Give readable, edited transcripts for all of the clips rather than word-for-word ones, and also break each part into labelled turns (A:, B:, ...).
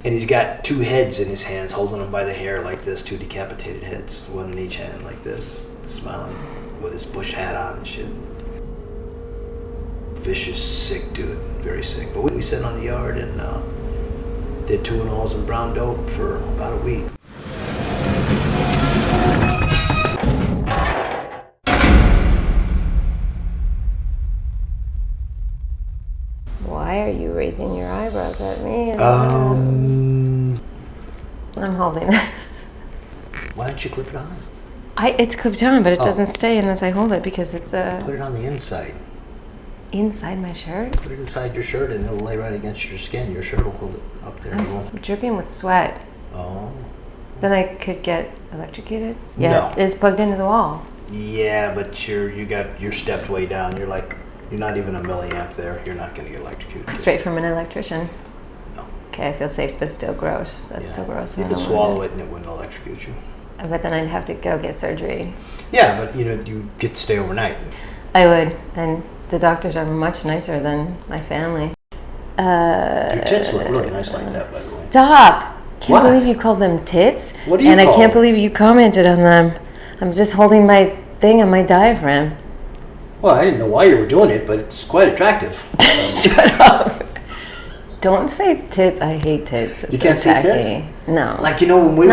A: And he's got 2 heads in his hands, holding them by the hair like this, 2 decapitated heads, one in each hand like this, smiling with his bush hat on and shit. Vicious, sick dude, very sick. But we sat on the yard and did 2-0s and brown dope for about a week.
B: Why are you raising your eyebrows at me? I'm holding it.
A: Why don't you clip it on?
B: It's clipped on, but it doesn't stay unless I hold it because it's
A: Put it on the inside.
B: inside my shirt.
A: Put it inside your shirt and it'll lay right against your skin. Your shirt will hold it up there.
B: I'm dripping with sweat.
A: Oh.
B: Then I could get electrocuted? Yeah,
A: No.
B: it's plugged into the wall.
A: Yeah, but you're stepped way down. You're not even a milliamp there. You're not gonna get electrocuted.
B: Straight from an electrician.
A: No.
B: Okay, I feel safe, but still gross. That's still gross.
A: You could swallow it and it wouldn't electrocute you.
B: But then I'd have to go get surgery.
A: Yeah, but you get to stay overnight.
B: I would, and the doctors are much nicer than my family.
A: Your tits look really nice like that, by the way.
B: Stop! Can't believe you called them tits.
A: What do you
B: And
A: call
B: I can't
A: them?
B: believe you commented on them. I'm just holding my thing on my diaphragm.
A: Well, I didn't know why you were doing it, but it's quite attractive.
B: Shut up. Don't say tits. I hate tits.
A: You can't say tits?
B: tacky. No.
A: Like, when we
B: in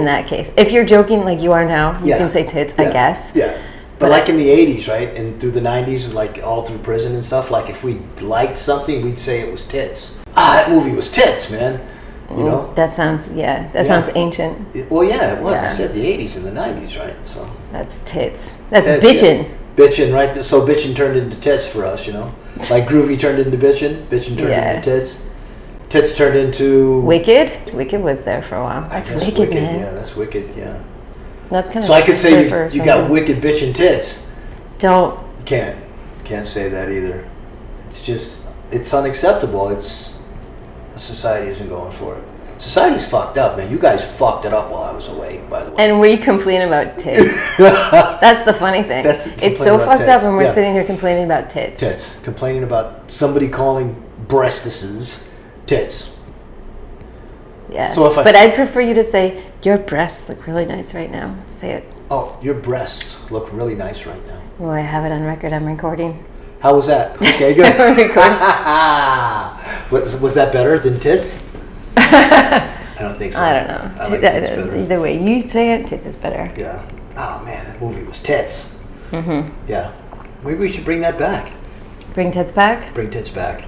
B: that case. If you're joking like you are now, you can say tits, I guess.
A: Yeah. But like in the 80s, right? And through the 90s, like all through prison and stuff, like if we liked something, we'd say it was tits. That movie was tits, man. You know?
B: That sounds ancient.
A: Well, yeah, it was.
B: Yeah.
A: I said the 80s and the 90s, right? So
B: That's tits. That's
A: tits,
B: bitchin'.
A: yeah. Bitchin', right? So bitchin' turned into tits for us, you know? Like groovy turned into bitchin'. Bitchin' turned into tits. Tits turned into...
B: Wicked? Wicked was there for a while. That's wicked, man.
A: Yeah, that's wicked, yeah.
B: That's kind of
A: So I could say you got wicked bitchin' tits.
B: Don't.
A: You can't say that either. It's just, it's unacceptable. Society isn't going for it. Society's fucked up, man. You guys fucked it up while I was away, by the way.
B: And we complain about tits. That's the funny thing. It's so fucked up when we're sitting here complaining about tits.
A: Tits. Complaining about somebody calling breastises tits.
B: Yeah.
A: So
B: but I'd prefer you to say, your breasts look really nice right now. Say it.
A: Oh, your breasts look really nice right now.
B: Oh, I have it on record. I'm recording.
A: How was that? Okay, good.
B: I'm recording.
A: Was that better than tits? I don't think so.
B: I don't know.
A: I like tits better.
B: Either way you say it, tits is better.
A: Yeah. Oh man, that movie was tits.
B: Mm-hmm.
A: Yeah. Maybe we should bring that back.
B: Bring tits back?
A: Bring tits back.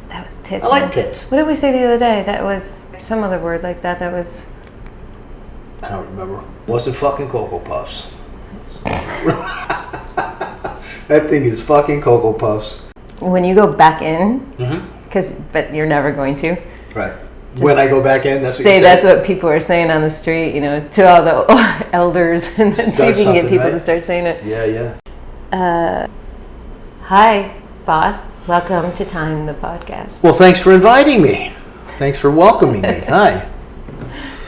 B: That was tits.
A: I like tits.
B: What did we say the other day? That was some other word like that. That was...
A: I don't remember. Wasn't fucking Cocoa Puffs. That thing is fucking Cocoa Puffs.
B: When you go back in,
A: Mm-hmm.
B: but you're never going to.
A: Right. When I go back in, that's what you say.
B: That's what people are saying on the street, to all the elders, and then see if you can get people to start saying it.
A: Yeah.
B: Hi, boss. Welcome to Time the Podcast.
A: Well, thanks for inviting me. Thanks for welcoming me. Hi.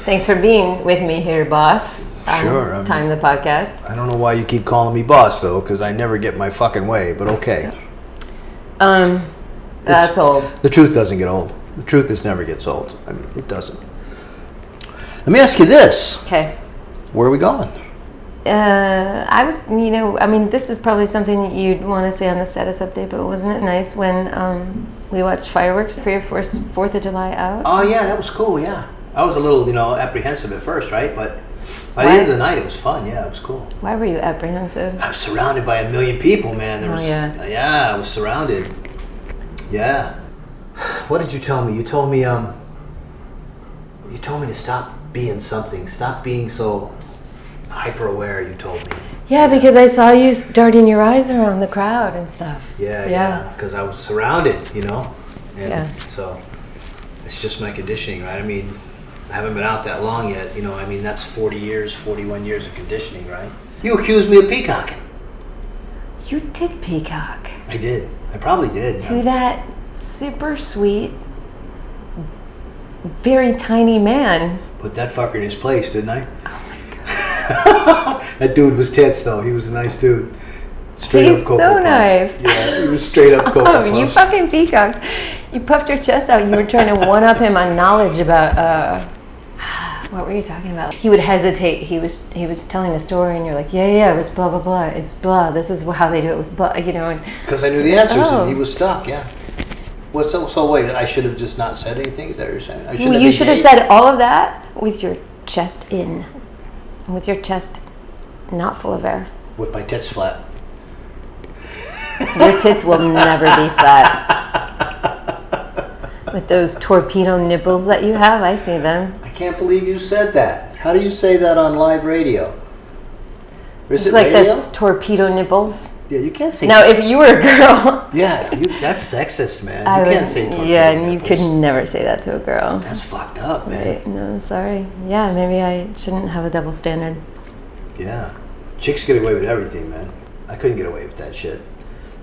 B: Thanks for being with me here, boss.
A: Sure.
B: Time the Podcast.
A: I don't know why you keep calling me boss, though, because I never get my fucking way, but okay.
B: That's old.
A: The truth doesn't get old. The truth never gets old. I mean, it doesn't. Let me ask you this.
B: Okay.
A: Where are we going?
B: I was, this is probably something you'd want to say on the status update, but wasn't it nice when we watched fireworks for your first 4th of July out?
A: Oh, yeah, that was cool, yeah. I was a little, apprehensive at first, right? But by the end of the night, it was fun. Yeah, it was cool.
B: Why were you apprehensive?
A: I was surrounded by 1 million people, man. Yeah, I was surrounded. Yeah. What did you tell me? You told me to stop being something. Stop being so hyper aware, you told me.
B: Yeah, because I saw you darting your eyes around the crowd and stuff.
A: Yeah. Because I was surrounded, And so it's just my conditioning, right? I mean, I haven't been out that long yet, that's 41 years of conditioning, right? You accused me of peacocking.
B: You did peacock.
A: I did. I probably did.
B: To that super sweet, very tiny man.
A: Put that fucker in his place, didn't I?
B: Oh my God.
A: That dude was tits, though. He was a nice dude. Straight
B: He's
A: up Cocoa
B: so
A: Puffs.
B: nice.
A: Yeah, he was straight up Cocoa Puffs.
B: You fucking peacock. You puffed your chest out. You were trying to one-up him on knowledge about, what were you talking about? He would hesitate. He was telling a story, and you're like, yeah, it was blah, blah, blah. It's blah. This is how they do it with blah, you know.
A: Because I knew the answers, and he was stuck, yeah. Well, so wait, I should have just not said anything? Is that what you're saying?
B: You should have said all of that with your chest in. With your chest not full of air.
A: With my tits flat.
B: Your tits will never be flat. With those torpedo nipples that you have, I see them.
A: I can't believe you said that. How do you say that on live radio?
B: Just like radio? This torpedo nipples.
A: Yeah, you can't say.
B: Now, if you were a girl.
A: Yeah, that's sexist, man. You can't say torpedo
B: yeah, and
A: nipples.
B: You could never say that to a girl.
A: That's fucked up, man.
B: Right, no, sorry. Yeah, maybe I shouldn't have a double standard.
A: Yeah. Chicks get away with everything, man. I couldn't get away with that shit.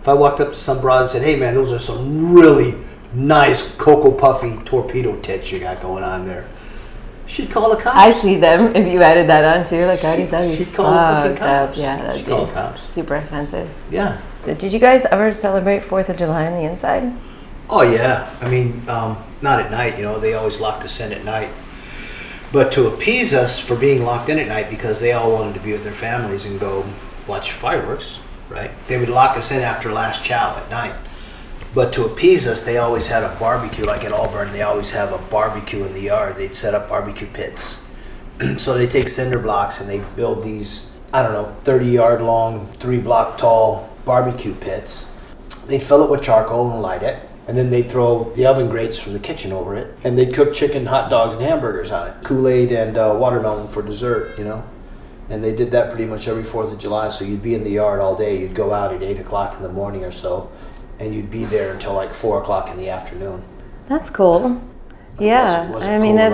A: If I walked up to some broad and said, hey, man, those are some really nice Cocoa Puffy torpedo tits you got going on there, she'd call the cops.
B: I see them if you added that on too. Like,
A: she'd call the fucking cops.
B: Yeah, that'd be cops. Super offensive.
A: Yeah.
B: Did you guys ever celebrate 4th of July on the inside?
A: Oh, yeah. I mean, not at night. You know, they always locked us in at night. But to appease us for being locked in at night because they all wanted to be with their families and go watch fireworks, right? They would lock us in after last chow at night. But to appease us, they always had a barbecue. Like at Auburn, they always have a barbecue in the yard. They'd set up barbecue pits. So they take cinder blocks and they build these, 30-yard long, 3-block tall barbecue pits. They'd fill it with charcoal and light it. And then they'd throw the oven grates from the kitchen over it. And they'd cook chicken, hot dogs, and hamburgers on it. Kool-Aid and watermelon for dessert, And they did that pretty much every 4th of July. So you'd be in the yard all day. You'd go out at 8 o'clock in the morning or so. And you'd be there until like 4 o'clock in the afternoon.
B: That's cool. Yeah. It wasn't cool that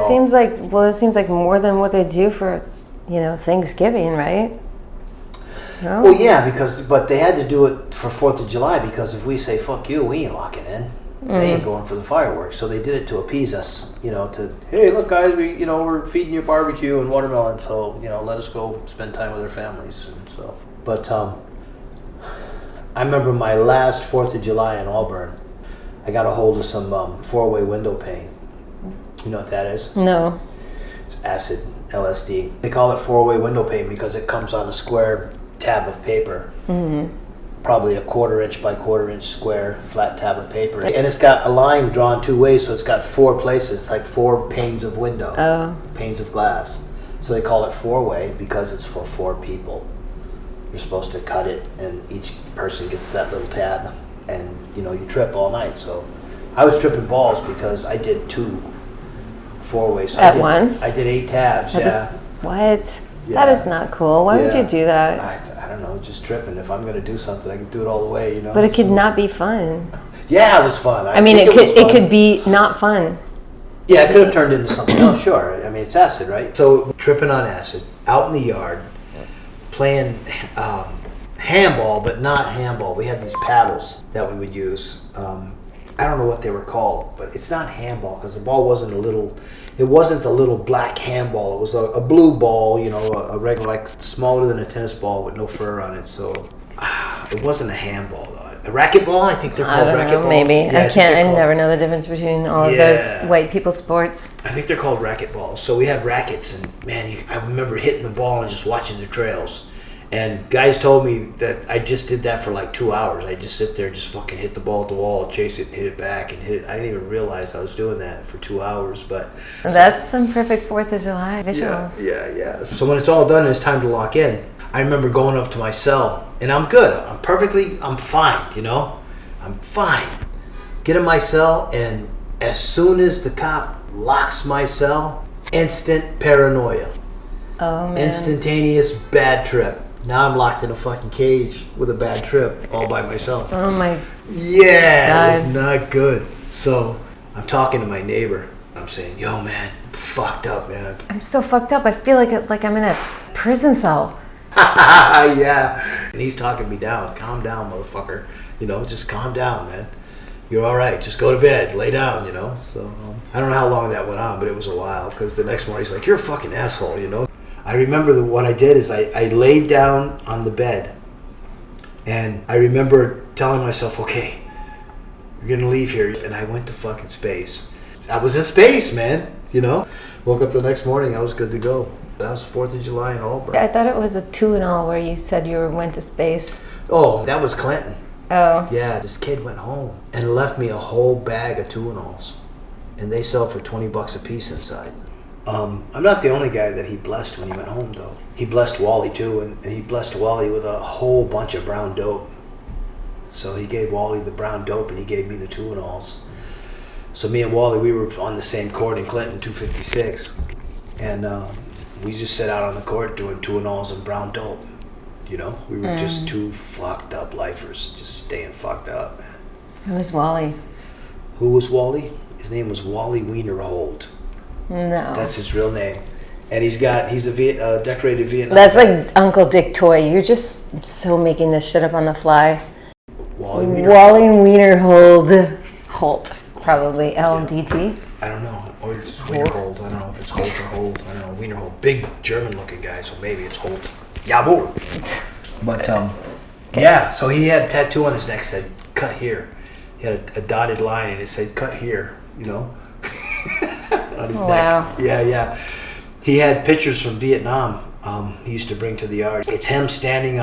B: seems like more than what they do for, Thanksgiving, right? No?
A: Well, yeah, but they had to do it for 4th of July because if we say, fuck you, we ain't locking in. They ain't going for the fireworks. So they did it to appease us, hey, look, guys, we're feeding you barbecue and watermelon, so, let us go spend time with our families. And so, but I remember my last 4th of July in Auburn, I got a hold of some 4-way window pane. You know what that is?
B: No.
A: It's acid, LSD. They call it 4-way window pane because it comes on a square tab of paper. Mm-hmm. Probably a 1/4 inch by 1/4 inch square flat tab of paper. And it's got a line drawn 2 ways, so it's got 4 places, like 4 panes of window, panes of glass. So they call it 4-way because it's for 4 people. You're supposed to cut it, and each person gets that little tab, and you trip all night. So I was tripping balls because I did 2 4-ways.
B: At once?
A: I did 8 tabs.
B: What?
A: Yeah.
B: That is not cool. Why would you do that?
A: I don't know, just tripping. If I'm going to do something, I can do it all the way,
B: But it could not be fun.
A: Yeah, it was fun.
B: It could be not fun.
A: Yeah, it could have turned into something else, sure. I mean, it's acid, right? So tripping on acid, out in the yard, playing handball, but not handball. We had these paddles that we would use. I don't know what they were called, but it's not handball because the ball wasn't a little black handball. It was a blue ball, a regular, like smaller than a tennis ball with no fur on it. So it wasn't a handball though. A racquetball, I think they're called racquetballs.
B: Maybe. Yeah, I never know the difference between all of those white people sports.
A: I think they're called racquetballs. So we had rackets, and man, I remember hitting the ball and just watching the trails. And guys told me that I just did that for like 2 hours. I just sit there, just fucking hit the ball at the wall, chase it, hit it back, and hit it. I didn't even realize I was doing that for 2 hours. But
B: that's some perfect 4th of July visuals.
A: Yeah. So when it's all done and it's time to lock in, I remember going up to my cell, and I'm good. I'm fine, I'm fine. Get in my cell, and as soon as the cop locks my cell, instant paranoia.
B: Oh, man.
A: Instantaneous bad trip. Now I'm locked in a fucking cage with a bad trip all by myself.
B: Oh my
A: Yeah,
B: God.
A: It was not good. So I'm talking to my neighbor. I'm saying, yo, man, I'm fucked up, man.
B: I'm so fucked up. I feel like I'm in a prison cell.
A: Yeah. And he's talking me down. Calm down, motherfucker. Just calm down, man. You're all right. Just go to bed. Lay down, So I don't know how long that went on, but it was a while because the next morning he's like, you're a fucking asshole, I remember what I did is I laid down on the bed, and I remember telling myself, okay, You're gonna leave here. And I went to fucking space. I was in space, man, you know? Woke up the next morning, I was good to go. That was 4th of July in Auburn.
B: I thought it was a Tuinal where you said you went to space.
A: Oh, that was Clinton.
B: Oh.
A: Yeah, this kid went home and left me a whole bag of Tuinals. And they sell for $20 a piece inside. I'm not the only guy that he blessed when he went home, though. He blessed Wally, too, and he blessed Wally with a whole bunch of brown dope. So he gave Wally the brown dope, and he gave me the Tuinals. So me and Wally, we were on the same court in Clinton, 256. And we just sat out on the court doing Tuinals and brown dope. You know? We were just two fucked up lifers, just staying fucked up, man.
B: Who was Wally?
A: Who was Wally? His name was Wally Wienerhold.
B: No.
A: That's his real name. And he's a decorated Vietnam.
B: That's like Uncle Dick Toy. You're just so making this shit up on the fly.
A: Wally
B: Wienerhold. Holt, probably. LDT.
A: I don't know. Or it's Wienerhold. I don't know if it's Holt or Hold. I don't know. Wienerhold. Big German looking guy, so maybe it's Holt. Jawohl. But, yeah, so he had a tattoo on his neck that said, cut here. He had a dotted line and it said, cut here, you know? On his neck. Yeah. He had pictures from Vietnam he used to bring to the yard. It's him standing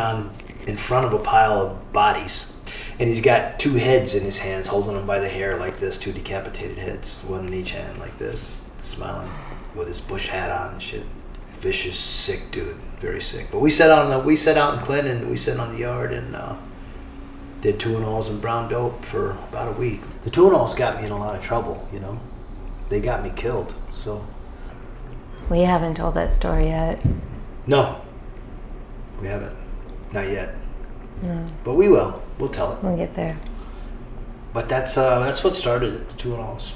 A: in front of a pile of bodies. And he's got 2 heads in his hands, holding them by the hair like this, 2 decapitated heads, one in each hand like this, smiling with his bush hat on and shit. Vicious, sick dude, very sick. But we sat out in Clinton, we sat on the yard and did Tuinals and brown dope for about a week. The Tuinals got me in a lot of trouble, you know. They got me killed, so.
B: We haven't told that story yet.
A: No, we haven't. Not yet.
B: No.
A: But we will. We'll tell it.
B: We'll get there.
A: But that's what started at the Tuinals.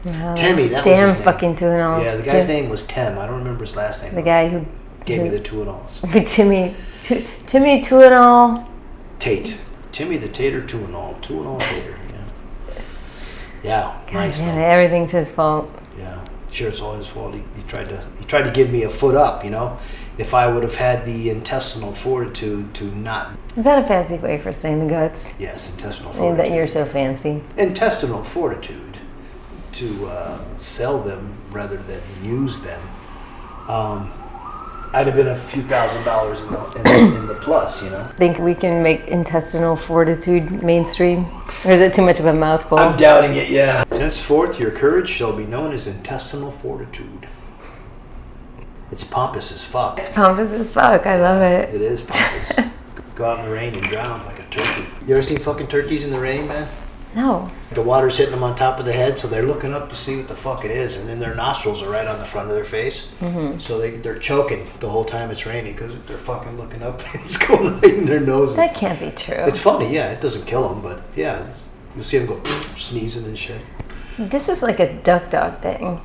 B: No,
A: Timmy, that was
B: damn
A: his name.
B: fucking Tuinals.
A: Yeah, the guy's name was Tim. I don't remember his last name.
B: The guy who
A: gave me the Tuinals.
B: Timmy Tuinal.
A: Tate. Timmy the Tater Tuinal. Tuinal Tater. Yeah. Yeah.
B: God
A: Nice.
B: damn it, everything's his fault.
A: Yeah. Sure, it's all his fault. He tried to give me a foot up, you know. If I would have had the intestinal fortitude to not.
B: Is that a fancy way for saying the guts?
A: Yes, intestinal
B: I mean,
A: fortitude.
B: that you're so fancy.
A: Intestinal fortitude to sell them rather than use them. I'd have been a few $1,000s in the plus, you know.
B: Think we can make intestinal fortitude mainstream? Or is it too much of a mouthful?
A: I'm doubting it, yeah. Henceforth, your courage shall be known as intestinal fortitude. It's pompous as fuck.
B: It's pompous as fuck. I love it.
A: It is pompous. Go out in the rain and drown like a turkey. You ever seen fucking turkeys in the rain, man?
B: No.
A: The water's hitting them on top of the head, so they're looking up to see what the fuck it is, and then their nostrils are right on the front of their face. Mm-hmm. So they're choking the whole time it's raining because they're fucking looking up and it's going right in their noses.
B: That can't be true.
A: It's funny, yeah. It doesn't kill them, but yeah, you'll see them go sneezing and shit.
B: This is like a duck dog thing.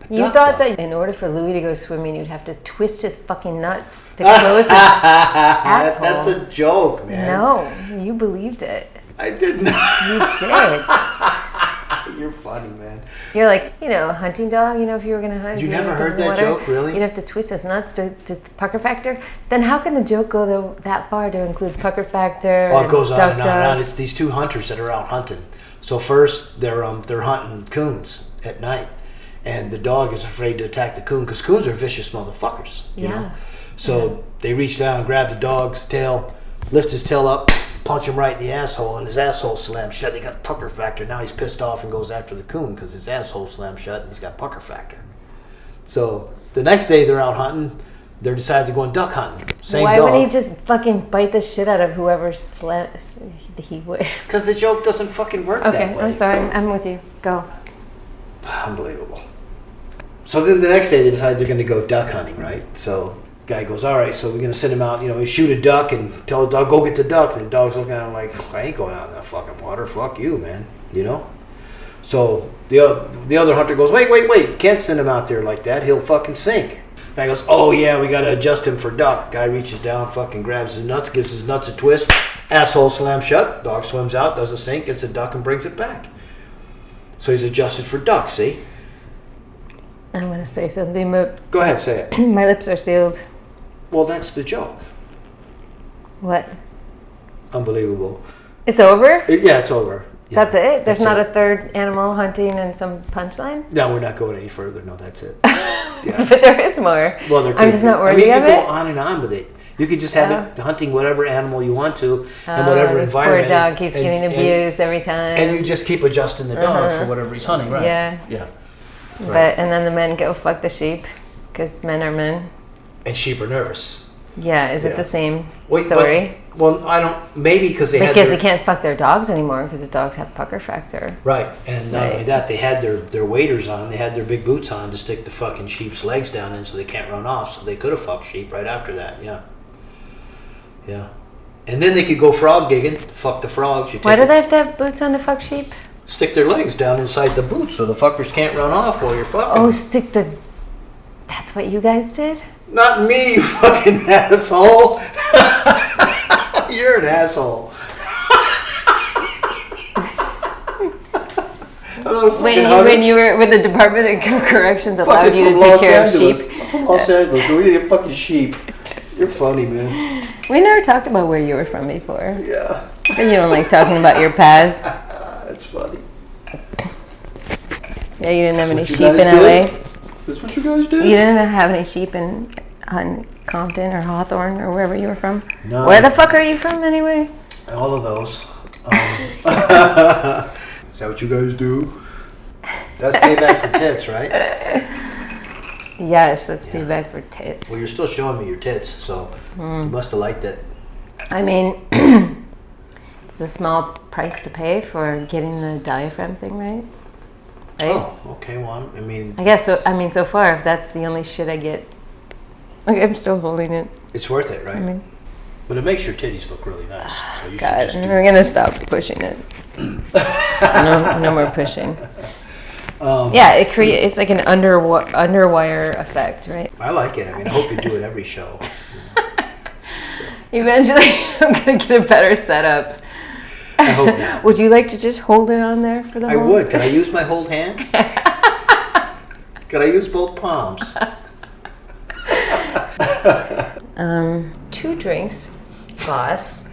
B: You
A: Duck
B: thought
A: dog.
B: that in order for Louis to go swimming, you'd have to twist his fucking nuts to close his asshole.
A: That's a joke, man.
B: No, you believed it.
A: I did not.
B: You did.
A: You're funny, man.
B: You're like, a hunting dog, if you were going to hunt.
A: You never heard that joke, really?
B: You'd have to twist his nuts to pucker factor. Then how can the joke go that far to include pucker factor?
A: Oh, it goes on and on and on.
B: dog?
A: It's these 2 hunters that are out hunting. So first, they're hunting coons at night. And the dog is afraid to attack the coon because coons are vicious motherfuckers, you know? So they reach down, grab the dog's tail, lift his tail up, punch him right in the asshole, and his asshole slams shut. He got pucker factor. Now he's pissed off and goes after the coon because his asshole slammed shut and he's got pucker factor. So the next day they're out hunting. They decided to go on duck hunting. Same
B: Why
A: dog.
B: would he just fucking bite the shit out of whoever he would?
A: Because the joke doesn't fucking work that way.
B: Okay, I'm sorry. I'm with you. Go.
A: Unbelievable. So then the next day they decide they're going to go duck hunting, right? So the guy goes, all right, so we're going to send him out, we shoot a duck and tell the dog, go get the duck. And the dog's looking at him like, I ain't going out in that fucking water. Fuck you, man. So the other hunter goes, wait. Can't send him out there like that. He'll fucking sink. The guy goes, oh yeah, we got to adjust him for duck. Guy reaches down, fucking grabs his nuts, gives his nuts a twist. Asshole slams shut. Dog swims out, does a sink, gets a duck and brings it back. So he's adjusted for duck, see?
B: I'm going to say something, but
A: Go ahead, say it.
B: my lips are sealed.
A: Well, that's the joke.
B: What?
A: Unbelievable.
B: It's over?
A: Yeah, it's over. Yeah,
B: That's it? There's
A: that's
B: not
A: it.
B: a third animal hunting and some punchline?
A: No, we're not going any further. No, that's it. Yeah.
B: But there is more.
A: Well, there could
B: I'm just
A: be.
B: not worthy
A: you
B: of
A: could
B: it.
A: go on and on with it. You could just have it hunting whatever animal you want to, and
B: Oh,
A: whatever
B: this
A: environment.
B: poor dog keeps getting abused every time.
A: And you just keep adjusting the dog for whatever he's hunting, right?
B: Yeah.
A: Yeah. Right.
B: But and then the men go fuck the sheep because men are men.
A: And sheep are nervous.
B: Yeah, is it
A: Yeah.
B: the same
A: Wait,
B: story?
A: Well, I don't. Maybe because they
B: Because
A: had
B: they can't fuck their dogs anymore because the dogs have pucker factor.
A: right, and not only
B: Right.
A: that, they had their waders on. They had their big boots on to stick the fucking sheep's legs down in, so they can't run off. So they could have fucked sheep right after that. Yeah. Yeah. And then they could go frog gigging, fuck the frogs.
B: Why do they have to have boots on to fuck sheep?
A: Stick their legs down inside the boots so the fuckers can't run off while you're fucking.
B: Oh, stick the... That's what you guys did?
A: Not me, you fucking asshole. You're an asshole.
B: When the Department of Corrections allowed you to take care of sheep.
A: I'm from Los Angeles. We're eating fucking sheep. You're funny, man.
B: We never talked about where you were from before.
A: Yeah.
B: And you don't like talking about your past.
A: That's funny.
B: Yeah, you didn't have any
A: what you
B: sheep in
A: guys
B: LA.
A: did? That's what you guys did?
B: You didn't have any sheep in Compton or Hawthorne or wherever you were from?
A: No.
B: Where the fuck are you from anyway?
A: All of those. Is that what you guys do? That's payback for tits, right?
B: Yes, that's feedback for tits.
A: Well, you're still showing me your tits, so you must have liked it.
B: I mean, it's a small price to pay for getting the diaphragm thing right. Right?
A: Oh, okay. Well, I mean,
B: I guess so. I mean, so far, if that's the only shit I get, like, I'm still holding it.
A: it's worth it, right? But it makes your titties look really nice. So you
B: God,
A: should just do
B: we're gonna stop pushing it. No more pushing. Yeah, it's like an underwire effect, right?
A: I like it. I mean, I hope you do it every show.
B: Eventually, I'm gonna get a better setup.
A: I hope not.
B: Would you like to just hold it on there for the
A: I
B: whole?
A: would. Can I use my whole hand? Can I use both palms?
B: 2 drinks, boss.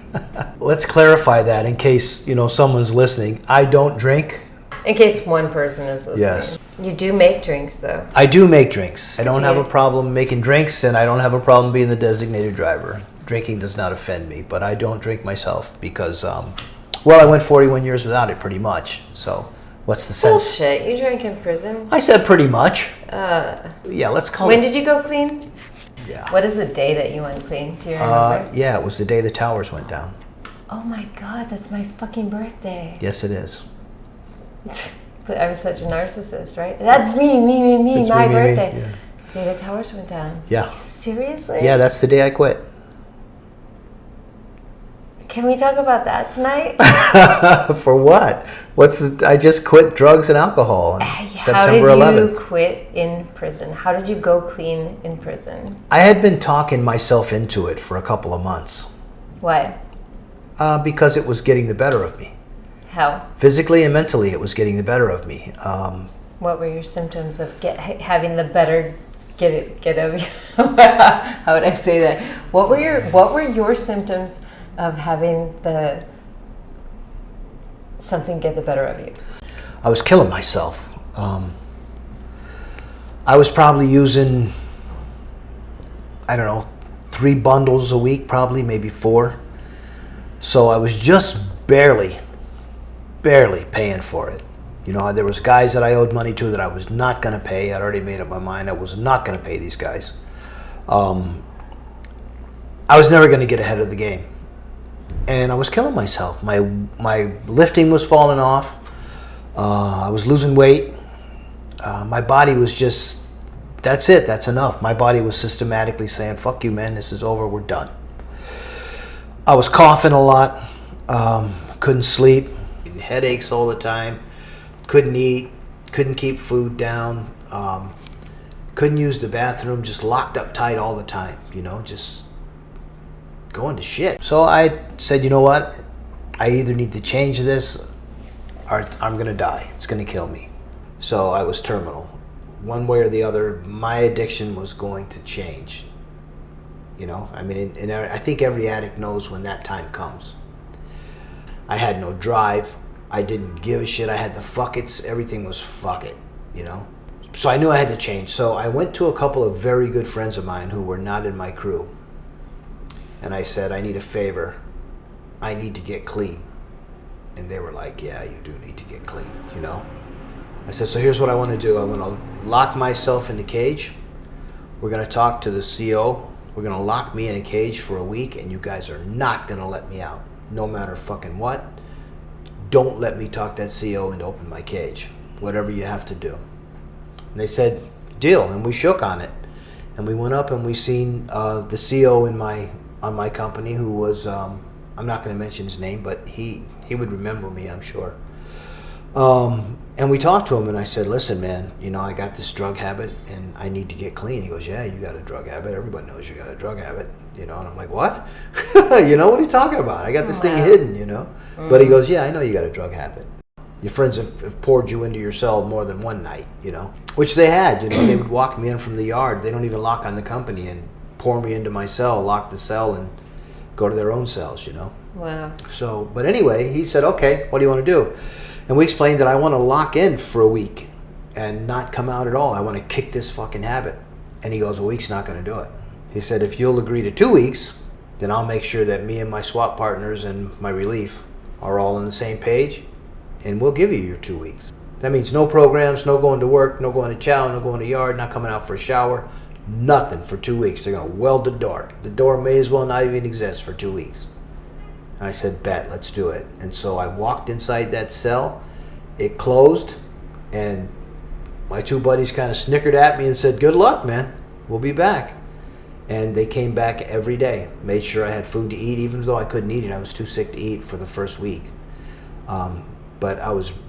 A: Let's clarify that in case, someone's listening. I don't drink.
B: In case one person is listening.
A: Yes.
B: You do make drinks, though.
A: I do make drinks. I don't have a
B: Yeah.
A: problem making drinks, and I don't have a problem being the designated driver. Drinking does not offend me, but I don't drink myself because, I went 41 years without it pretty much. So what's the sense?
B: Bullshit. You drank in prison?
A: I said pretty much. Yeah, let's call
B: When
A: it.
B: did you go clean?
A: Yeah.
B: What is the day that you went clean? Do you remember?
A: Yeah, it was the day the towers went down.
B: Oh my God, that's my fucking birthday.
A: Yes, it is.
B: But I'm such a narcissist, right? That's me,
A: It's
B: my
A: me,
B: birthday.
A: yeah.
B: Day the towers went down.
A: Yeah.
B: Seriously?
A: Yeah, that's the day I quit.
B: Can we talk about that tonight?
A: For what? I just quit drugs and alcohol on
B: How
A: September
B: did
A: 11th.
B: you quit in prison? How did you go clean in prison?
A: I had been talking myself into it for a couple of months
B: Why?
A: because it was getting the better of me.
B: How?
A: Physically and mentally, it was getting the better of me.
B: What were your symptoms of having the better get of you? How would I say that? What were your symptoms of having something get the better of you?
A: I was killing myself. I was probably using, 3 bundles a week, probably, maybe 4. So I was just barely paying for it. There was guys that I owed money to that I was not going to pay. I'd already made up my mind. I was not going to pay these guys. I was never going to get ahead of the game. And I was killing myself. My lifting was falling off. I was losing weight. My body was just, that's it, that's enough. My body was systematically saying, fuck you, man, this is over, we're done. I was coughing a lot, couldn't sleep, headaches all the time, couldn't eat, couldn't keep food down, couldn't use the bathroom, just locked up tight all the time, just going to shit. So I said, you know what? I either need to change this or I'm going to die. It's going to kill me. So I was terminal. One way or the other, my addiction was going to change. I think every addict knows when that time comes. I had no drive. I didn't give a shit. I had the fuck it's. Everything was fuck it, you know? So I knew I had to change. So I went to a couple of very good friends of mine who were not in my crew. And I said, I need a favor. I need to get clean. And they were like, yeah, you do need to get clean, you know? I said, so here's what I want to do. I'm going to lock myself in the cage. We're going to talk to the CO. We're going to lock me in a cage for a week, and you guys are not going to let me out, no matter fucking what. Don't let me talk that CO into open my cage. Whatever you have to do. And they said, deal. And we shook on it. And we went up and we seen the CO on my company, who was, I'm not going to mention his name, but he would remember me, I'm sure. And we talked to him, and I said, listen, man, you know, I got this drug habit and I need to get clean. He goes, yeah, you got a drug habit. Everybody knows you got a drug habit, you know? And I'm like, what? You know, what are you talking about? I got this thing hidden, you know? But he goes, yeah, I know you got a drug habit. Your friends have poured you into your cell more than one night, you know? Which they had, you know? They would walk me in from the yard. They don't even lock on the company and pour me into my cell, lock the cell, and go to their own cells, you know?
B: Wow.
A: So, but anyway, he said, okay, what do you want to do? And we explained that I want to lock in for a week and not come out at all. I want to kick this fucking habit. And he goes, a week's not going to do it. He said, if you'll agree to 2 weeks, then I'll make sure that me and my SWAT partners and my relief are all on the same page, and we'll give you your 2 weeks. That means no programs, no going to work, no going to chow, no going to yard, not coming out for a shower, nothing for 2 weeks. They're going to weld the door. The door may as well not even exist for 2 weeks. And I said, bet, let's do it. And so I walked inside that cell. It closed, and my two buddies kind of snickered at me and said, good luck, man. We'll be back. And they came back every day, made sure I had food to eat, even though I couldn't eat it. I was too sick to eat for the first week. But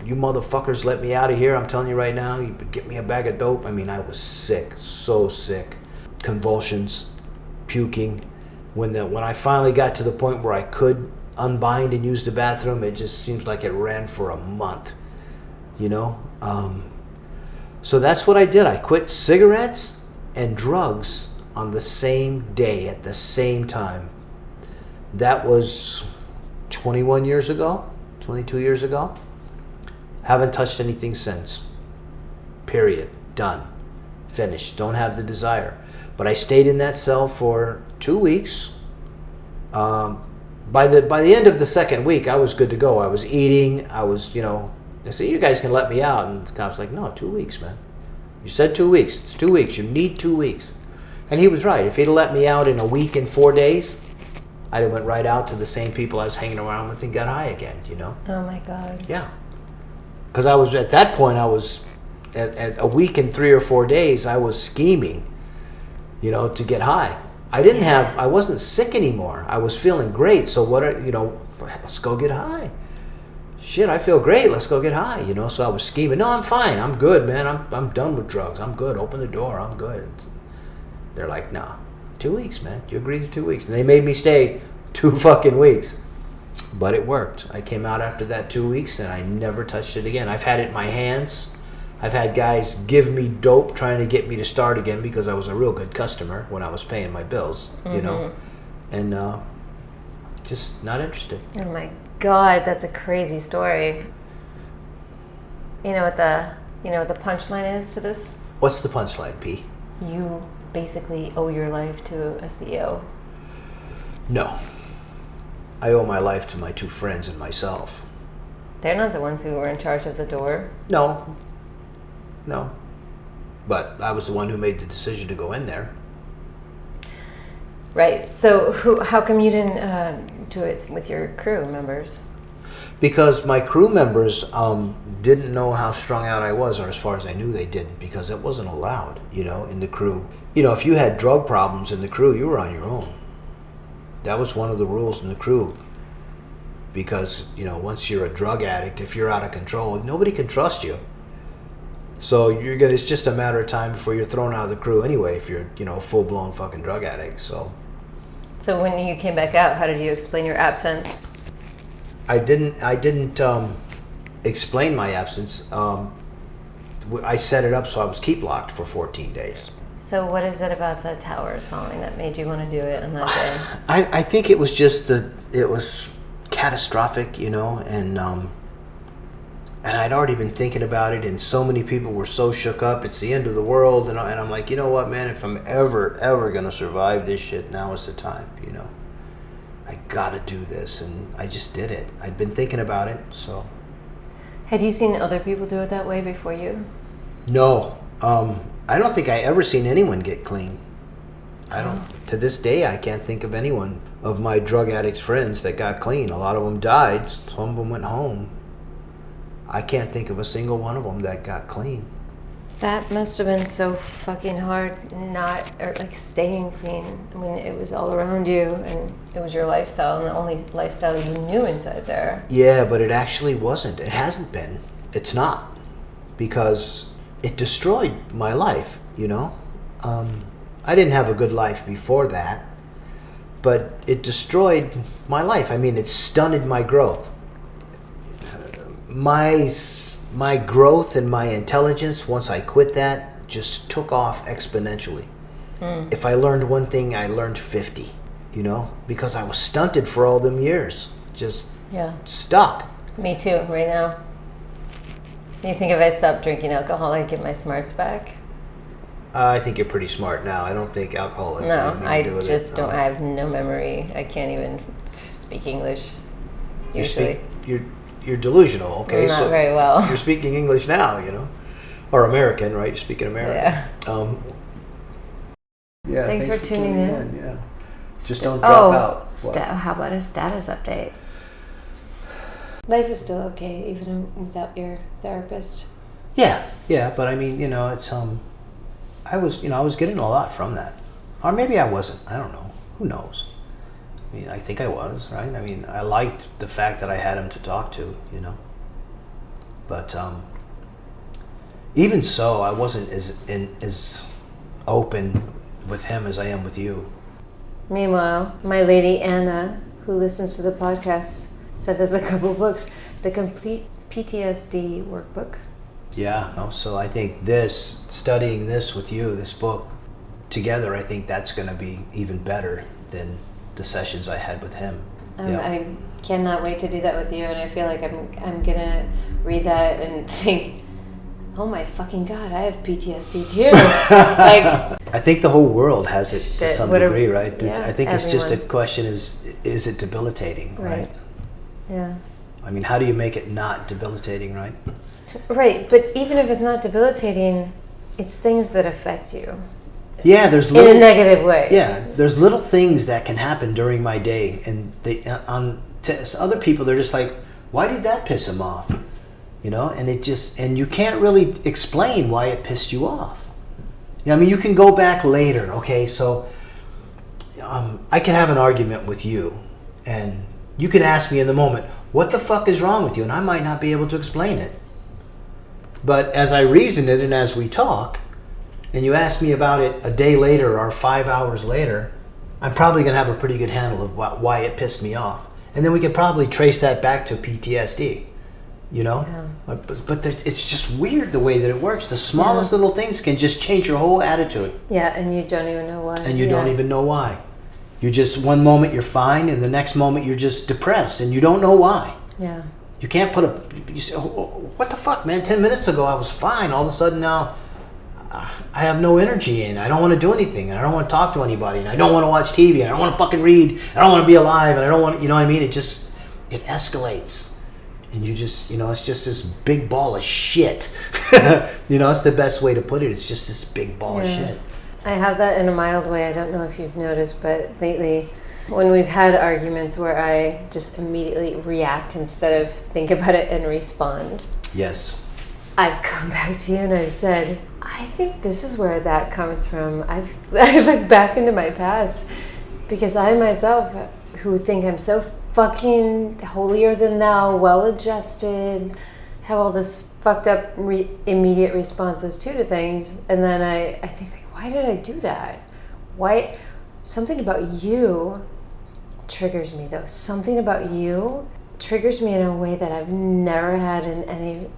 A: you motherfuckers let me out of here. I'm telling you right now, you get me a bag of dope. I mean, I was sick, so sick. Convulsions, puking. When I finally got to the point where I could unbind and use the bathroom, it just seems like it ran for a month, you know? So that's what I did. I quit cigarettes and drugs on the same day at the same time. That was 21 years ago, 22 years ago. Haven't touched anything since. Period. Done. Finished. Don't have the desire. But I stayed in that cell for 2 weeks. By the end of the second week, I was good to go. I was eating. I was, you know, they said, you guys can let me out. And the cop's like, no, 2 weeks, man. You said 2 weeks. It's 2 weeks. You need 2 weeks. And he was right. If he'd let me out in a week and 4 days, I'd have went right out to the same people I was hanging around with and got high again, you know?
B: Oh, my God.
A: Yeah. Because I was, at that point, I was, at a week and 3 or 4 days, I was scheming, you know, to get high. I wasn't sick anymore. I was feeling great. So let's go get high. Shit, I feel great. Let's go get high, you know? So I was scheming. No, I'm fine. I'm good, man. I'm done with drugs. I'm good. Open the door. I'm good. They're like, no, 2 weeks, man. You agreed to 2 weeks. And they made me stay 2 fucking weeks. But it worked. I came out after that 2 weeks and I never touched it again. I've had it in my hands. I've had guys give me dope trying to get me to start again because I was a real good customer when I was paying my bills, you know, and just not interested.
B: Oh my God, that's a crazy story. You know what the punchline is to this?
A: What's the punchline, P?
B: You basically owe your life to a CEO.
A: No. I owe my life to my 2 friends and myself.
B: They're not the ones who were in charge of the door.
A: No. But I was the one who made the decision to go in there.
B: Right. So how come you didn't do it with your crew members?
A: Because my crew members didn't know how strung out I was, or as far as I knew they didn't, because it wasn't allowed, you know, in the crew. You know, if you had drug problems in the crew, you were on your own. That was one of the rules in the crew. Because, you know, once you're a drug addict, if you're out of control, nobody can trust you. So it's just a matter of time before you're thrown out of the crew anyway, if you're, you know, a full-blown fucking drug addict, so.
B: So when you came back out, how did you explain your absence?
A: I didn't explain my absence. I set it up so I was keep locked for 14 days.
B: So what is it about the towers falling that made you want to do it on that day?
A: I think it was just it was catastrophic, you know, and And I'd already been thinking about it, and so many people were so shook up. It's the end of the world, and I'm like, you know what, man? If I'm ever gonna survive this shit, now is the time. You know, I gotta do this, and I just did it. I'd been thinking about it, so.
B: Had you seen other people do it that way before you?
A: No, I don't think I ever seen anyone get clean. I don't. To this day, I can't think of anyone of my drug addict friends that got clean. A lot of them died. Some of them went home. I can't think of a single one of them that got clean.
B: That must have been so fucking hard staying clean. I mean, it was all around you, and it was your lifestyle, and the only lifestyle you knew inside there.
A: Yeah, but it actually wasn't. It hasn't been. It's not. Because it destroyed my life, you know? I didn't have a good life before that, but it destroyed my life. I mean, it stunted my growth. My growth and my intelligence, once I quit that, just took off exponentially. If I learned one thing, I learned 50, you know, because I was stunted for all them years. Just stuck.
B: Me too, right now. You think if I stopped drinking alcohol, I'd get my smarts back?
A: I think you're pretty smart now. I don't think alcohol has anything to do with it.
B: I just don't. I have no memory. I can't even speak English, usually.
A: You're delusional, okay?
B: Not very well.
A: You're speaking English now, you know? Or American, right? You're speaking American.
B: Yeah. Thanks for tuning in.
A: Yeah. Just don't drop out.
B: How about a status update? Life is still okay, even without your therapist.
A: Yeah, but I mean, you know, it's I was getting a lot from that. Or maybe I wasn't. I don't know. Who knows? I mean, I think I was, right? I mean, I liked the fact that I had him to talk to, you know. But even so, I wasn't as open with him as I am with you.
B: Meanwhile, my lady Anna, who listens to the podcast, sent us a couple books. The Complete PTSD Workbook.
A: Yeah, so I think studying this with you, this book, together, I think that's going to be even better than the sessions I had with him.
B: I cannot wait to do that with you, and I feel like I'm gonna read that and think, oh my fucking god, I have PTSD too.
A: I think the whole world has it to some degree, right?
B: Yeah,
A: I think it's just a question: is it debilitating, right?
B: Yeah.
A: I mean, how do you make it not debilitating, right?
B: Right, but even if it's not debilitating, it's things that affect you.
A: Yeah, in
B: a negative way.
A: Yeah, there's little things that can happen during my day, and to other people, they're just like, why did that piss him off? You know, and you can't really explain why it pissed you off. You know, I mean, you can go back later, okay? So I can have an argument with you, and you can ask me in the moment, what the fuck is wrong with you? And I might not be able to explain it. But as I reason it and as we talk, and you ask me about it a day later or 5 hours later, I'm probably going to have a pretty good handle of why it pissed me off. And then we can probably trace that back to PTSD, you know? Yeah. But it's just weird the way that it works. The smallest little things can just change your whole attitude.
B: Yeah, and you don't even know why.
A: And you don't even know why. You just, one moment you're fine, and the next moment you're just depressed, and you don't know why.
B: Yeah.
A: You can't you say, oh, what the fuck, man? 10 minutes ago I was fine. All of a sudden now I have no energy, and I don't want to do anything, and I don't want to talk to anybody, and I don't want to watch TV, and I don't want to fucking read, and I don't want to be alive, and I don't want, you know what I mean? It escalates, and you just, you know, it's just this big ball of shit. You know, it's the best way to put it. It's just this big ball of shit.
B: I have that in a mild way. I don't know if you've noticed, but lately, when we've had arguments where I just immediately react instead of think about it and respond.
A: Yes.
B: I've come back to you and I've said, I think this is where that comes from. I look back into my past because I myself, who think I'm so fucking holier than thou, well-adjusted, have all this fucked up immediate responses to things, and then I think, like, why did I do that? Why? Something about you triggers me, though. Something about you triggers me in a way that I've never had in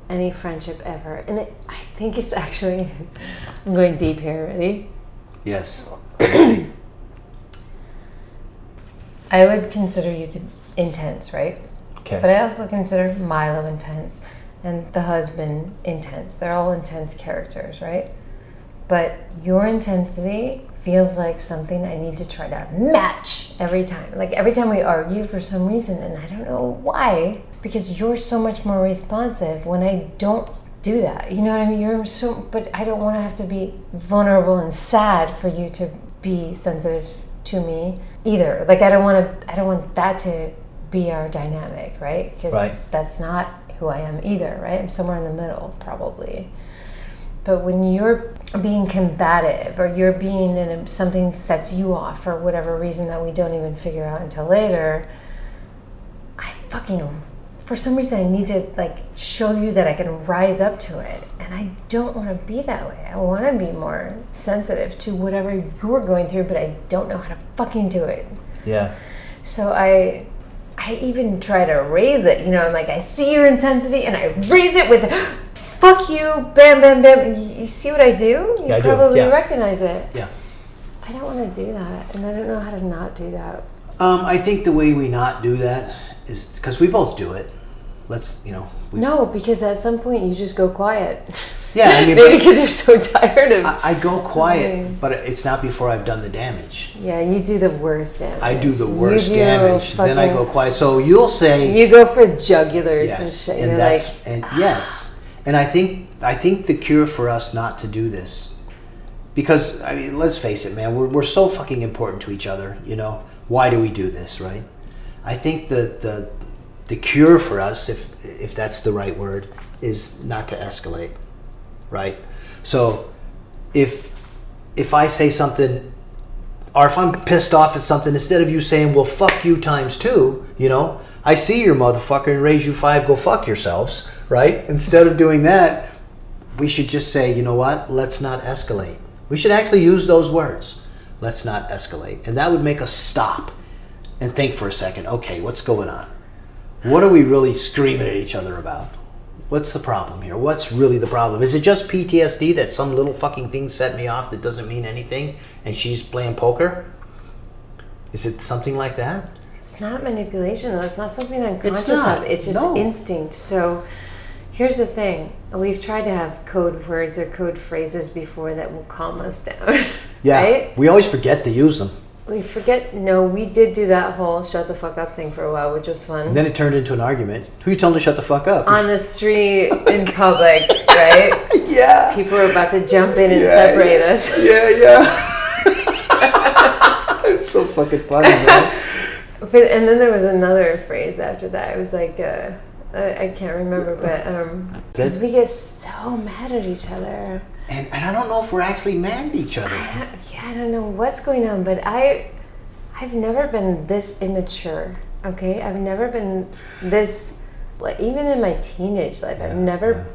B: any friendship ever. And I think it's actually, I'm going deep here, ready?
A: Yes.
B: I would consider you to intense, right?
A: Okay.
B: But I also consider Milo intense. and the husband intense. They're all intense characters, right? But your intensity feels like something I need to try to match every time. Like every time we argue for some reason, and I don't know why, because you're so much more responsive when I don't do that. You know what I mean? But I don't want to have to be vulnerable and sad for you to be sensitive to me either. Like I don't want that to be our dynamic, right? Because that's not who I am either, right? I'm somewhere in the middle, probably. But when you're being combative, or you're being something sets you off for whatever reason that we don't even figure out until later, for some reason I need to like show you that I can rise up to it, and I don't want to be that way. I want to be more sensitive to whatever you're going through, but I don't know how to fucking do it.
A: Yeah.
B: So I even try to raise it. You know, I'm like, I see your intensity, and I raise it with fuck you, bam, bam, bam. You see what I do? You probably recognize it.
A: Yeah.
B: I don't want to do that, and I don't know how to not do that.
A: I think the way we not do that is because we both do it. No,
B: because at some point you just go quiet.
A: Yeah, I mean,
B: maybe because you're so tired of.
A: I go quiet, but it's not before I've done the damage.
B: Yeah, you do the worst damage.
A: I do the worst damage, then I go quiet. So you'll say
B: you go for jugulars and shit.
A: Yes, and I think the cure for us not to do this, because I mean, let's face it, man, we're so fucking important to each other. You know, why do we do this, right? I think the cure for us, if that's the right word, is not to escalate, right? So if I say something, or if I'm pissed off at something, instead of you saying, well, fuck you times 2, you know, I see your motherfucker and raise you 5, go fuck yourselves, right? Instead of doing that, we should just say, you know what, let's not escalate. We should actually use those words. Let's not escalate. And that would make us stop and think for a second, okay, what's going on? What are we really screaming at each other about? What's the problem here? What's really the problem? Is it just PTSD that some little fucking thing set me off that doesn't mean anything and she's playing poker? Is it something like that?
B: It's not manipulation, though. It's not something I'm conscious of. It's just instinct. So here's the thing. We've tried to have code words or code phrases before that will calm us down.
A: Yeah.
B: Right?
A: We always forget to use them.
B: We forget. No, we did do that whole shut the fuck up thing for a while, which was fun.
A: And then it turned into an argument. Who you telling to shut the fuck up?
B: On the street in public, right?
A: Yeah.
B: People were about to jump in and separate us.
A: Yeah. It's so fucking funny, man.
B: And then there was another phrase after that. It was like, I can't remember, but because we get so mad at each other.
A: And I don't know if we're actually mad at each other.
B: I don't know what's going on, but I've never been this immature, okay? I've never been this, like, even in my teenage life, I've never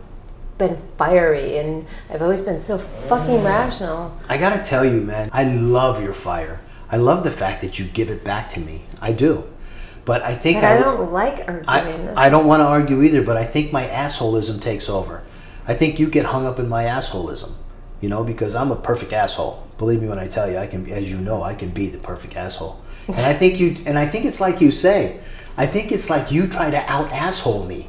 B: been fiery, and I've always been so fucking rational. I
A: gotta tell you, man, I love your fire. I love the fact that you give it back to me. I do. But I think
B: I don't like arguing.
A: I don't want to argue either, but I think my assholism takes over. I think you get hung up in my assholism, you know, because I'm a perfect asshole. Believe me when I tell you, I can, as you know, I can be the perfect asshole. And I think it's like you say, I think it's like you try to out-asshole me,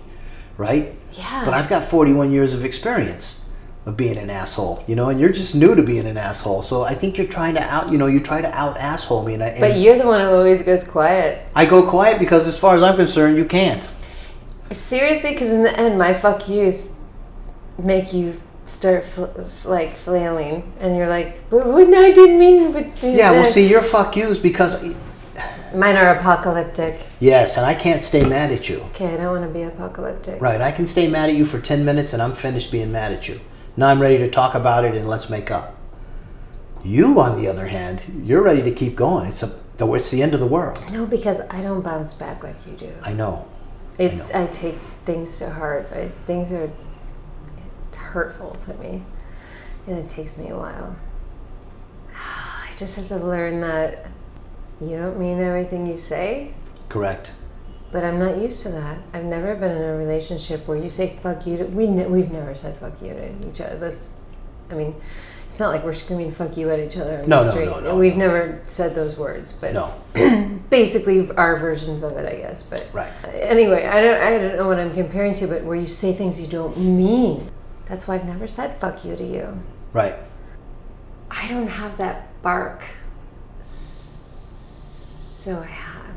A: right?
B: Yeah.
A: But I've got 41 years of experience of being an asshole, you know, and you're just new to being an asshole. So I think you're trying to out-asshole me.
B: But you're the one who always goes quiet.
A: I go quiet because as far as I'm concerned, you can't.
B: Seriously, because in the end, my fuck yous make you start flailing, and you're like, but no, I didn't mean to.
A: Yeah, well, see, your fuck yous because
B: mine are apocalyptic.
A: Yes, and I can't stay mad at you.
B: Okay, I don't want to be apocalyptic.
A: Right, I can stay mad at you for 10 minutes and I'm finished being mad at you. Now I'm ready to talk about it and let's make up. You, on the other hand, you're ready to keep going. It's the end of the world.
B: No, because I don't bounce back like you do.
A: I know.
B: I take things to heart. Things are hurtful to me, and it takes me a while. I just have to learn that you don't mean everything you say.
A: Correct.
B: But I'm not used to that. I've never been in a relationship where you say fuck you to, we've never said fuck you to each other. It's not like we're screaming "fuck you" at each other on
A: No,
B: the street.
A: no.
B: We've never said those words, but
A: No.
B: basically our versions of it, I guess. But
A: Right.
B: Anyway, I don't know what I'm comparing to, but where you say things you don't mean. That's why I've never said "fuck you" to you.
A: Right.
B: I don't have that bark, so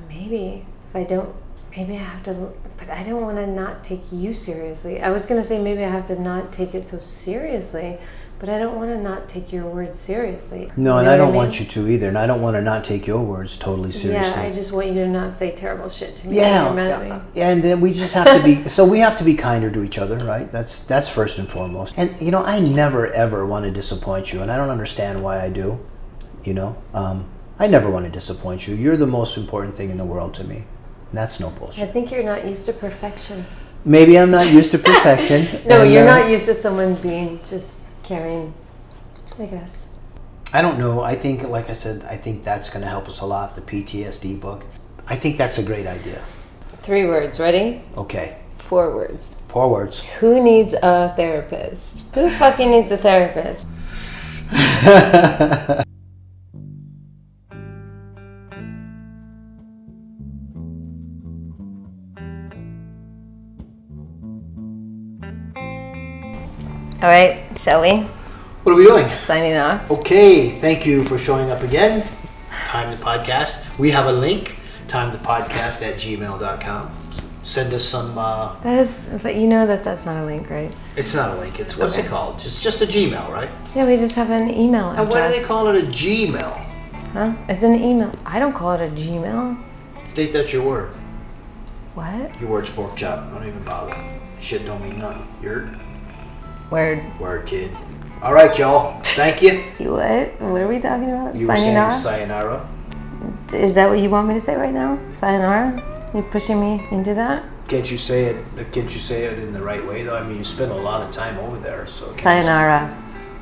B: maybe if I don't, maybe I have to. But I don't want to not take you seriously. I was gonna say maybe I have to not take it so seriously. But I don't want to not take your words seriously.
A: No, and I don't want you to either, and I don't want to not take your words totally seriously.
B: Yeah, I just want you to not say terrible shit to me.
A: Yeah, and then we just have to be. So we have to be kinder to each other, right? That's first and foremost. And I never ever want to disappoint you, and I don't understand why I do. I never want to disappoint you. You're the most important thing in the world to me. And that's no bullshit.
B: I think you're not used to perfection.
A: Maybe I'm not used to perfection.
B: No, you're not used to someone being just caring, I guess.
A: I don't know. I think, like I said, I think that's going to help us a lot, the PTSD book. I think that's a great idea.
B: 3 words, ready?
A: Okay.
B: 4 words.
A: 4 words.
B: Who needs a therapist? Who fucking needs a therapist? All right, shall we?
A: What are we doing?
B: Signing off.
A: Okay, thank you for showing up again. Time to Podcast. We have a link, timetopodcast@gmail.com. Send us some...
B: But you know that's not a link, right?
A: It's not a link. It's what's it called? Just a Gmail, right?
B: Yeah, we just have an email address.
A: And why do they call it a Gmail?
B: Huh? It's an email. I don't call it a Gmail.
A: State that's your word.
B: What?
A: Your word's pork chop. Don't even bother. Shit don't mean nothing. Your
B: word, kid.
A: All right, y'all. Thank you.
B: What? What are we talking about?
A: You were saying sayonara.
B: Is that what you want me to say right now? Sayonara? You pushing me into that?
A: Can't you say it? Can't you say it in the right way though? I mean, you spend a lot of time over there, so.
B: Sayonara.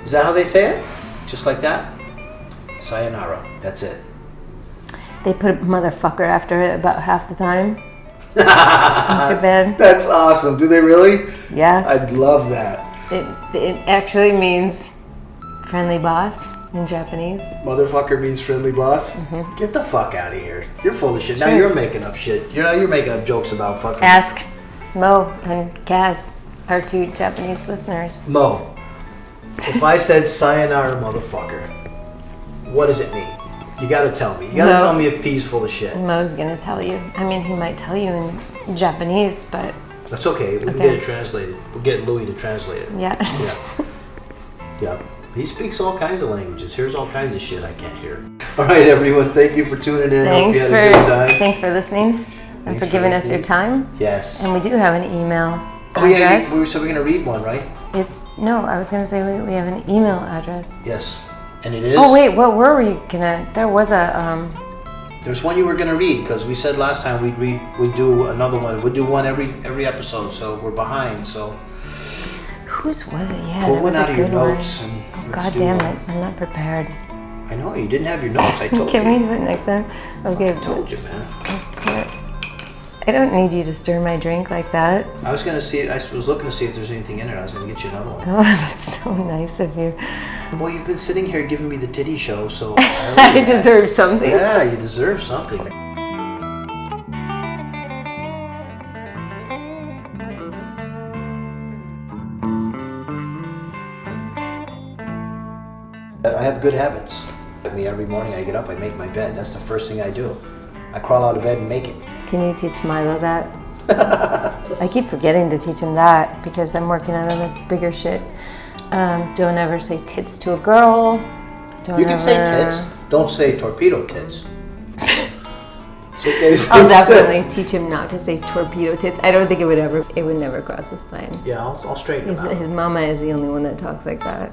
A: Is that how they say it? Just like that? Sayonara. That's it.
B: They put a motherfucker after it about half the time. In Japan.
A: That's awesome. Do they really?
B: Yeah.
A: I'd love that.
B: It actually means friendly boss in Japanese.
A: Motherfucker means friendly boss? Mm-hmm. Get the fuck out of here. You're full of shit. Now you're making up shit. You're making up jokes about fucking...
B: Ask Mo and Kaz, our 2 Japanese listeners.
A: Mo, if I said sayonara motherfucker, what does it mean? You gotta tell me. You gotta tell me if P's full of shit.
B: Mo's gonna tell you. I mean, he might tell you in Japanese, but...
A: That's okay. We can get it translated. We'll get Louis to translate it.
B: Yeah.
A: Yeah. He speaks all kinds of languages. Here's all kinds of shit I can't hear. All right, everyone. Thank you for tuning in.
B: Thanks
A: Hope you had a good time.
B: Thanks for listening and for giving us your time.
A: Yes.
B: And we do have an email address.
A: Oh, yeah. So we're going to read one, right?
B: I was going to say we have an email address.
A: Yes. And it is?
B: Oh, wait. What were we going to... There was a...
A: There's one you were going to read because we said last time we'd do another one. We'd do one every episode, so we're behind. So
B: whose was it? Yeah,
A: pull
B: that
A: one
B: was
A: out
B: a
A: of your
B: good one.
A: notes. And
B: oh, God damn it! I'm not prepared.
A: I know you didn't have your notes. I told you.
B: Can we do it next time? Okay.
A: I told you, man.
B: I don't need you to stir my drink like that.
A: I was looking to see if there's anything in it. I was gonna get you another one.
B: Oh, that's so nice of you.
A: Well, you've been sitting here giving me the titty show, so
B: I deserve something.
A: Yeah, you deserve something. I have good habits. Every morning I get up, I make my bed. That's the first thing I do. I crawl out of bed and make it.
B: Can you teach Milo that? I keep forgetting to teach him that because I'm working on other bigger shit. Don't ever say tits to a girl.
A: You can say tits. Don't say torpedo tits. It's okay.
B: I'll definitely teach him not to say torpedo tits. I don't think it would never cross his mind.
A: Yeah, I'll straighten him out.
B: His mama is the only one that talks like that.